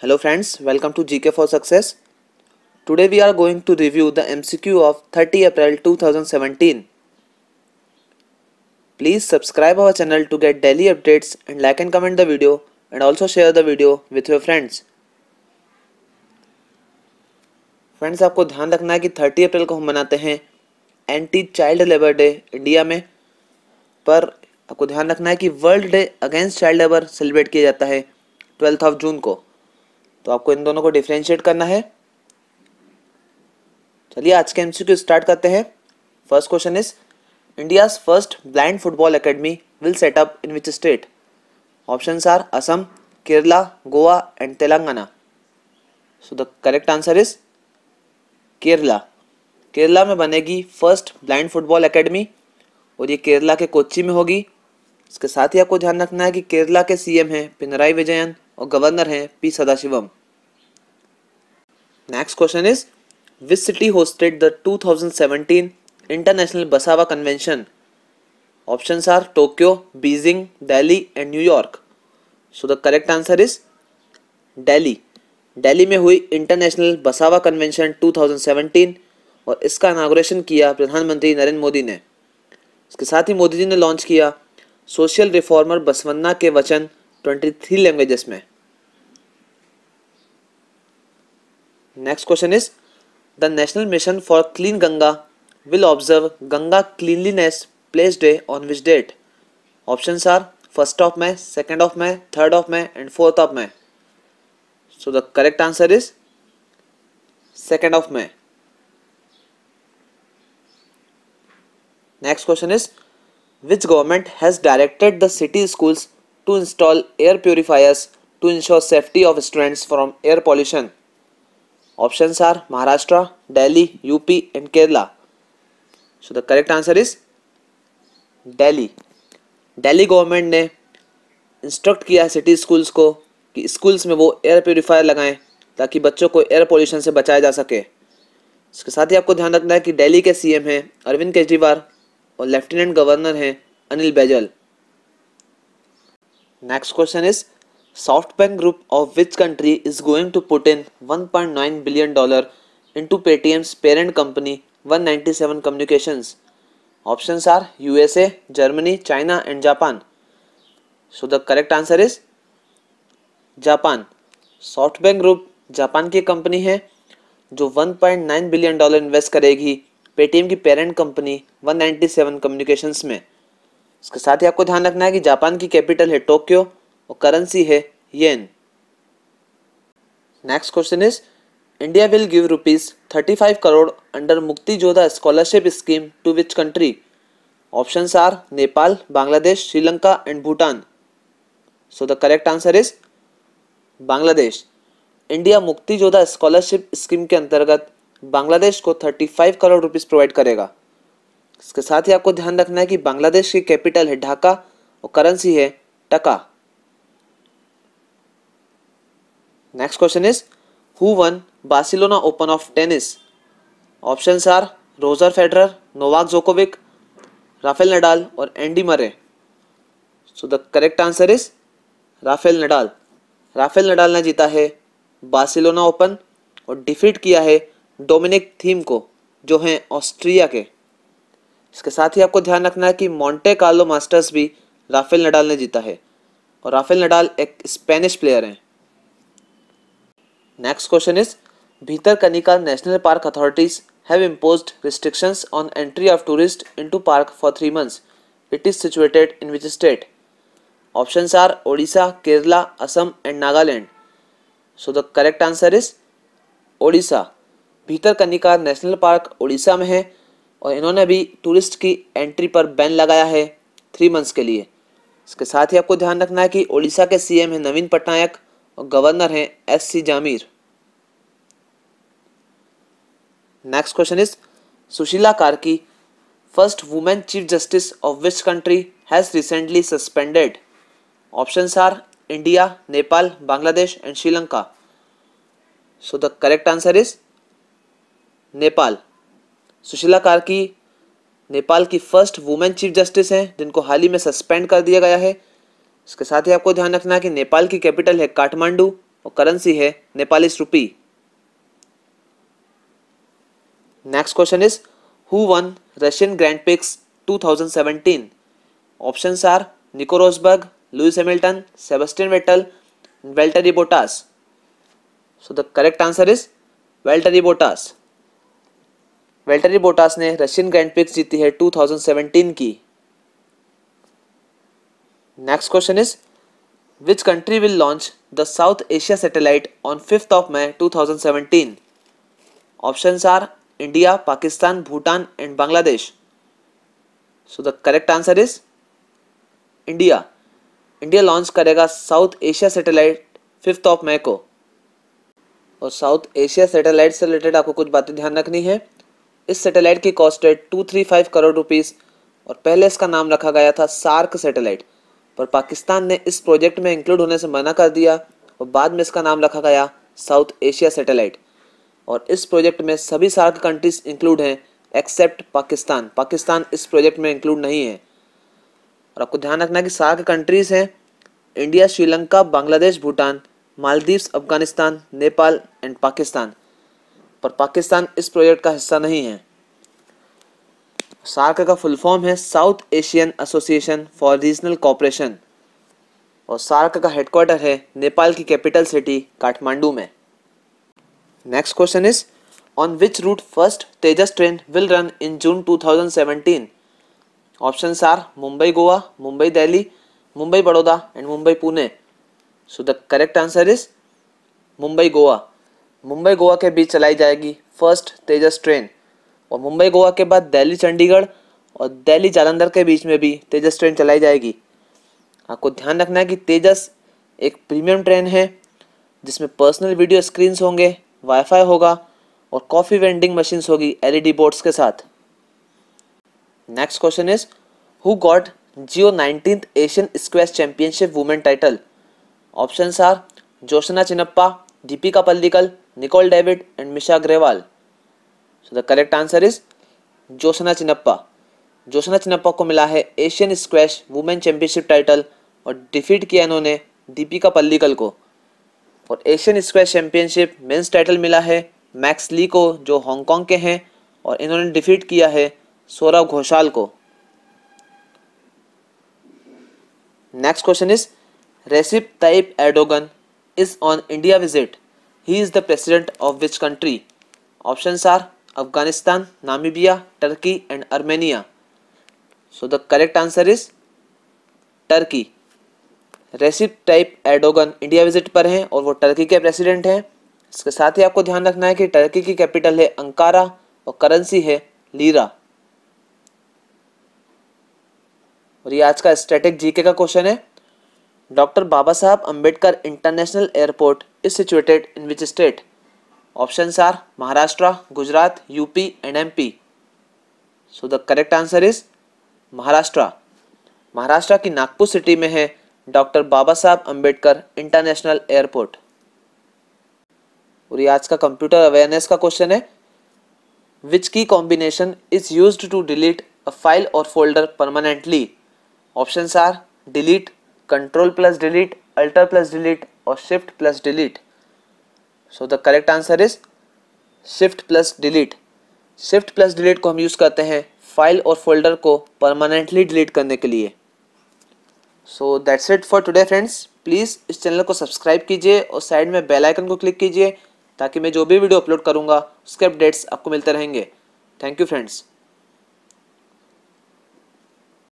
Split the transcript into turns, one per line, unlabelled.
Hello friends, welcome to GK for Success. Today we are going to review the MCQ of 30 April 2017. Please subscribe our channel to get daily updates and like and comment the video and also share the video with your friends. Friends, आपको ध्यान रखना है कि 30 अप्रैल को हम मनाते हैं anti child labour day India में, पर आपको ध्यान रखना है कि world day against child labour celebrate किया जाता है 12 जून को। तो आपको इन दोनों को डिफरेंशिएट करना है। चलिए आज के एमसीक्यू स्टार्ट करते हैं। First question is India's first blind football academy will set up in which state? Options are Assam, Kerala, Goa and Telangana. So the correct answer is Kerala. Kerala में बनेगी फर्स्ट ब्लाइंड फुटबॉल एकेडमी और ये केरला के कोच्चि में होगी। इसके साथ ही आपको ध्यान रखना है कि केरला के सीएम हैं पिनराई विजयन और गवर्नर हैं P Sadasivam. Next question is which city hosted the 2017 international Basava convention? Options are Tokyo, Beijing, Delhi and New York. So the correct answer is Delhi. Delhi में हुई इंटरनेशनल बसावा कन्वेंशन 2017 और इसका इनाग्रेशन किया प्रधानमंत्री नरेंद्र मोदी ने। इसके साथ ही मोदी जी ने लॉन्च किया सोशल रिफॉर्मर बसवन्ना के वचन 23 लैंग्वेजेस में। Next question is the national mission for clean Ganga will observe Ganga cleanliness place day on which date? Options are 1 May, 2 May, 3 May and 4 May. So the correct answer is 2 May. Next question is which government has directed the city schools to install air purifiers to ensure safety of students from air pollution? Options are Maharashtra, Delhi, UP and Kerala. So the correct answer is Delhi. Delhi government ने instruct किया city schools को कि schools में वो air purifier लगाएं ताकि बच्चों को एयर पोल्यूशन से बचाया जा सके। इसके साथ ही आपको ध्यान रखना है कि दिल्ली के सीएम हैं अरविंद केजरीवाल और लेफ्टिनेंट गवर्नर हैं Anil Baijal. Next question is SoftBank group of which country is going to put in $1.9 billion into Paytm's parent company 197 communications? Options are USA, Germany, China and Japan. So the correct answer is Japan. SoftBank group Japan की company है जो $1.9 billion invest करेगी Paytm की parent company 197 communications में। इसके साथ ही आपको ध्यान रखना है कि जापान की कैपिटल है टोक्यो और करेंसी है yen. Next question is India will give ₹35 crore under Mukti Jodha scholarship scheme to which country? Options are Nepal, Bangladesh, Sri Lanka and Bhutan. So the correct answer is Bangladesh. India Mukti Jodha scholarship scheme के अंतर्गत बांग्लादेश को 35 करोड़ रुपीस प्रोवाइड करेगा। इसके साथ ही आपको ध्यान रखना है कि बांग्लादेश की कैपिटल है ढाका और करेंसी है taka. Next question is who won Barcelona Open of tennis? Options are Roger Federer, Novak Djokovic, Rafael Nadal और Andy Murray. So the correct answer is Rafael Nadal. Rafael Nadal ने जीता है बार्सिलोना ओपन और defeat किया है Dominic Thiem को जो हैं ऑस्ट्रिया के। इसके साथ ही आपको ध्यान रखना है कि मोंटे कार्लो मास्टर्स भी राफेल नडाल ने जीता है और राफेल नडाल एक स्पेनिश प्लेयर हैं। Next question is Bhitarkanika national park authorities have imposed restrictions on entry of tourist into park for 3 months. It is situated in which state? Options are Odisha, Kerala, Assam and Nagaland. So the correct answer is Odisha. Bhitarkanika national park Odisha में है और इन्होंने भी tourist की entry पर ban लगाया है 3 months के लिए। इसके साथ ही आपको ध्यान रखना है कि ओडिशा के सीएम हैं नवीन पटनायक और गवर्नर हैं S C. Jamir. Next question is Sushila Karki first women chief justice of which country has recently suspended? Options are India, Nepal, Bangladesh and Sri Lanka. So the correct answer is Nepal. Sushila Karki Nepal की फर्स्ट वुमेन चीफ जस्टिस हैं जिनको हाल ही में सस्पेंड कर दिया गया है। इसके साथ ही आपको ध्यान रखना है कि नेपाल की कैपिटल है काठमांडू और करेंसी है Nepali rupee. Next question is who won Russian Grand Prix 2017? Options are Nico Rosberg, Lewis Hamilton, Sebastian Vettel, Valtteri Bottas. So the correct answer is Valtteri Bottas. Valtteri Bottas ने रशियन ग्रैंड प्रिक्स जीती है 2017 की। Next question is which country will launch the South Asia satellite on 5th of May 2017? Options are India, Pakistan, Bhutan and Bangladesh. So the correct answer is India. India launch करेगा south Asia satellite 5th of May को। और south Asia satellite से related आपको कुछ बातें ध्यान रखनी है। इस सैटेलाइट की कॉस्ट है 235 करोड़ रुपीस और पहले इसका नाम रखा गया था सार्क सैटेलाइट, पर पाकिस्तान ने इस प्रोजेक्ट में इंक्लूड होने से मना कर दिया और बाद में इसका नाम रखा गया साउथ एशिया सैटेलाइट। और इस प्रोजेक्ट में सभी सार्क कंट्रीज इंक्लूड हैं एक्सेप्ट पाकिस्तान। पाकिस्तान इस प्रोजेक्ट में इंक्लूड नहीं है। और आपको ध्यान रखना है कि सार्क कंट्रीज हैं इंडिया, श्रीलंका, बांग्लादेश, भूटान, मालदीव्स, अफगानिस्तान, नेपाल एंड पाकिस्तान, पर पाकिस्तान इस प्रोजेक्ट का हिस्सा नहीं है। सार्क का फुल फॉर्म है South Asian Association for Regional Cooperation और सार्क का हेडक्वार्टर है नेपाल की कैपिटल सिटी काठमांडू में। Next question is on which route first Tejas train will run in June 2017? Options are Mumbai Goa, Mumbai Delhi, Mumbai Baroda and Mumbai Pune. So the correct answer is Mumbai Goa. Mumbai Goa के बीच चलाई जाएगी फर्स्ट तेजस ट्रेन और मुंबई गोवा के बाद दिल्ली चंडीगढ़ और दिल्ली जालंधर के बीच में भी तेजस ट्रेन चलाई जाएगी। आपको ध्यान रखना है कि तेजस एक प्रीमियम ट्रेन है जिसमें पर्सनल वीडियो स्क्रीन्स होंगे, वाईफाई होगा और कॉफ़ी वेंडिंग मशीन्स होगी एलईडी बोर्ड्स के साथ। Next question is who got जियो 19th Asian squash championship women title? Options are Joshna Chinappa, Dipika Pallikal, Nicol David and Misha Agrawal. So the correct answer is Joshna Chinappa. Joshna Chinappa को मिला है Asian squash women championship title और defeat किया इन्होंने दीपिका पल्लिकल को। और Asian squash championship mains title मिला है मैक्स ली को जो हांगकांग के हैं और इन्होंने डिफीट किया है सौरव घोषाल को। Next question is Recep Tayyip Erdogan is on India visit. He is the president of which country? Options are Afghanistan, Namibia, Turkey and Armenia. So the correct answer is Turkey. Recep Tayyip Erdogan India visit पर हैं और वो Turkey के president हैं। इसके साथ ही आपको ध्यान रखना है कि टर्की की कैपिटल है अंकारा और करेंसी है लीरा। और ये आज का स्टैटिक जीके का क्वेश्चन है। Doctor Baba Saheb Ambedkar international airport is situated in which state? Options are Maharashtra, Gujarat, UP and MP. So the correct answer is Maharashtra. Maharashtra की नागपुर सिटी में है doctor Baba Saheb Ambedkar international airport. और ये आज का कंप्यूटर अवेयरनेस का क्वेश्चन है। Which key combination is used to delete a file और folder permanently? Options are delete, control plus delete, alter plus delete और shift plus delete. So the correct answer is shift plus delete. Shift plus delete को हम use करते हैं file और folder को permanently delete करने के लिए। So that's it for today friends. Please इस चैनल को सब्सक्राइब कीजिए और साइड में बेल आइकन को क्लिक कीजिए ताकि मैं जो भी वीडियो अपलोड करूँगा उसके अपडेट्स आपको मिलते रहेंगे। Thank you friends.